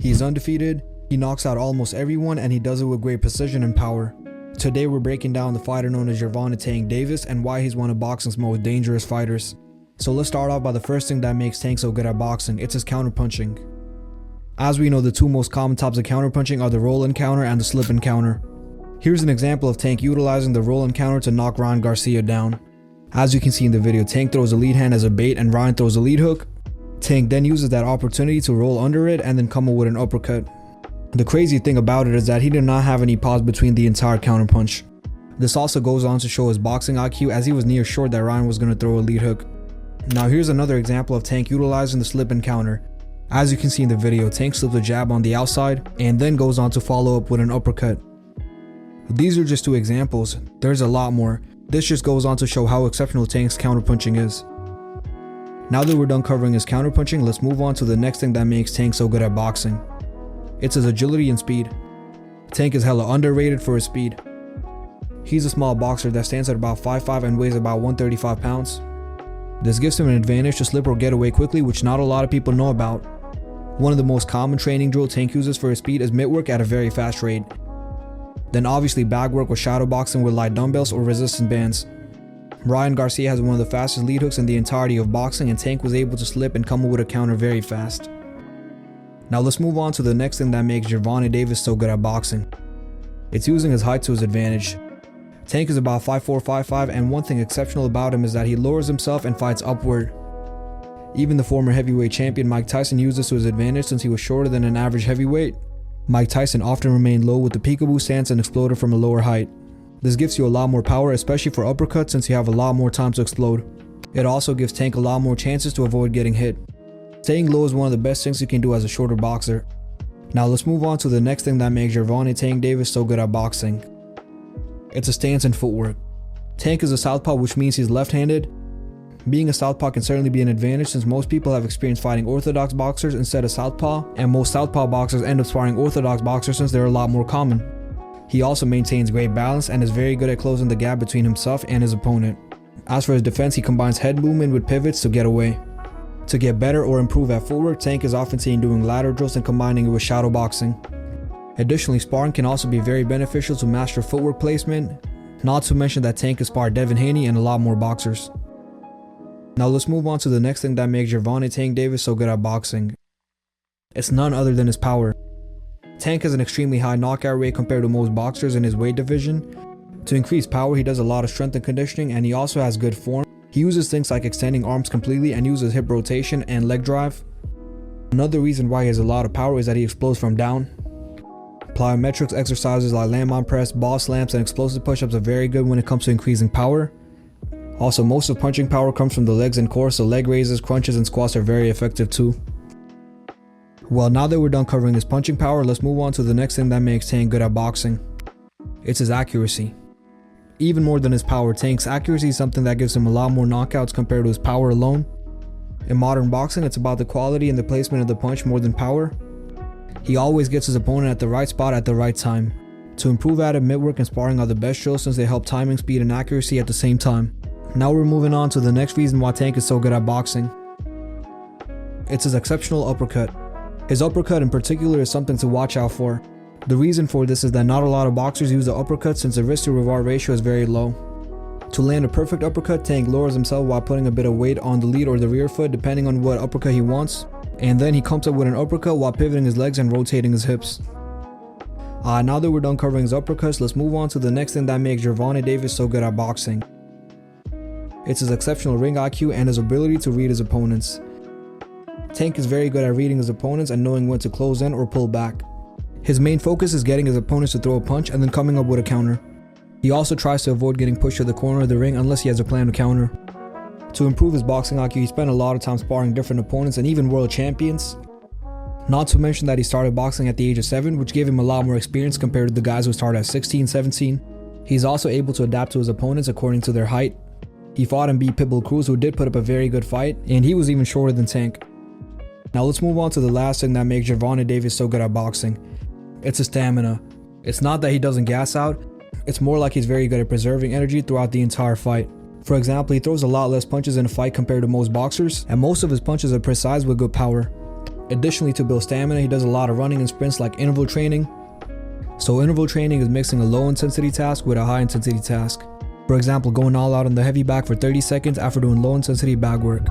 He's undefeated, he knocks out almost everyone, and he does it with great precision and power. Today we're breaking down the fighter known as Gervonta Tank Davis and why he's one of boxing's most dangerous fighters. So let's start off by the first thing that makes Tank so good at boxing. It's his counterpunching. As we know, the two most common types of counterpunching are the roll and counter and the slip and counter. Here's an example of Tank utilizing the roll and counter to knock Ryan Garcia down. As you can see in the video, Tank throws a lead hand as a bait and Ryan throws a lead hook. Tank then uses that opportunity to roll under it and then come up with an uppercut. The crazy thing about it is that he did not have any pause between the entire counterpunch. This also goes on to show his boxing IQ, as he was near sure that Ryan was going to throw a lead hook. Now here's another example of Tank utilizing the slip and counter. As you can see in the video, Tank slips a jab on the outside and then goes on to follow up with an uppercut. These are just two examples, there's a lot more. This just goes on to show how exceptional Tank's counterpunching is. Now that we're done covering his counterpunching, let's move on to the next thing that makes Tank so good at boxing. It's his agility and speed. Tank is hella underrated for his speed. He's a small boxer that stands at about 5'5" and weighs about 135 pounds. This gives him an advantage to slip or get away quickly, which not a lot of people know about. One of the most common training drill Tank uses for his speed is mitt work at a very fast rate. Then obviously bag work or shadow boxing with light dumbbells or resistance bands. Ryan Garcia has one of the fastest lead hooks in the entirety of boxing, and Tank was able to slip and come up with a counter very fast. Now let's move on to the next thing that makes Gervonta Davis so good at boxing. It's using his height to his advantage. Tank is about 5'4", 5'5", and one thing exceptional about him is that he lowers himself and fights upward. Even the former heavyweight champion Mike Tyson used this to his advantage since he was shorter than an average heavyweight. Mike Tyson often remained low with the peekaboo stance and exploded from a lower height. This gives you a lot more power, especially for uppercuts, since you have a lot more time to explode. It also gives Tank a lot more chances to avoid getting hit. Staying low is one of the best things you can do as a shorter boxer. Now let's move on to the next thing that makes Gervonta Tank Davis so good at boxing. It's a stance and footwork. Tank is a southpaw, which means he's left-handed. Being a southpaw can certainly be an advantage since most people have experience fighting orthodox boxers instead of southpaw, and most southpaw boxers end up sparring orthodox boxers since they're a lot more common. He also maintains great balance and is very good at closing the gap between himself and his opponent. As for his defense, he combines head movement with pivots to get away. To get better or improve at footwork, Tank is often seen doing ladder drills and combining it with shadow boxing. Additionally, sparring can also be very beneficial to master footwork placement, not to mention that Tank has sparred Devin Haney and a lot more boxers. Now let's move on to the next thing that makes Gervonta Tank Davis so good at boxing. It's none other than his power. Tank has an extremely high knockout rate compared to most boxers in his weight division. To increase power, he does a lot of strength and conditioning, and he also has good form. He uses things like extending arms completely and uses hip rotation and leg drive. Another reason why he has a lot of power is that he explodes from down. Plyometrics exercises like landmine press, ball slams, and explosive push-ups are very good when it comes to increasing power. Also, most of punching power comes from the legs and core, so leg raises, crunches, and squats are very effective too. Well, now that we're done covering his punching power, let's move on to the next thing that makes Tank good at boxing. It's his accuracy. Even more than his power, Tank's accuracy is something that gives him a lot more knockouts compared to his power alone. In modern boxing, it's about the quality and the placement of the punch more than power. He always gets his opponent at the right spot at the right time. To improve at it, mitt work and sparring are the best drills since they help timing, speed, and accuracy at the same time. Now we're moving on to the next reason why Tank is so good at boxing. It's his exceptional uppercut. His uppercut in particular is something to watch out for. The reason for this is that not a lot of boxers use the uppercut since the wrist to reward ratio is very low. To land a perfect uppercut, Tank lowers himself while putting a bit of weight on the lead or the rear foot depending on what uppercut he wants, and then he comes up with an uppercut while pivoting his legs and rotating his hips. Now that we're done covering his uppercuts, let's move on to the next thing that makes Gervonta Davis so good at boxing. It's his exceptional ring IQ and his ability to read his opponents. Tank is very good at reading his opponents and knowing when to close in or pull back. His main focus is getting his opponents to throw a punch and then coming up with a counter. He also tries to avoid getting pushed to the corner of the ring unless he has a plan to counter. To improve his boxing IQ, he spent a lot of time sparring different opponents and even world champions. Not to mention that he started boxing at the age of 7, which gave him a lot more experience compared to the guys who started at 16, 17. He's also able to adapt to his opponents according to their height. He fought and beat Pitbull Cruz, who did put up a very good fight, and he was even shorter than Tank. Now let's move on to the last thing that makes Gervonta Davis so good at boxing. It's his stamina. It's not that he doesn't gas out, it's more like he's very good at preserving energy throughout the entire fight. For example, he throws a lot less punches in a fight compared to most boxers, and most of his punches are precise with good power. Additionally, to build stamina, he does a lot of running and sprints like interval training. So interval training is mixing a low intensity task with a high intensity task. For example, going all out on the heavy back for 30 seconds after doing low intensity bag work.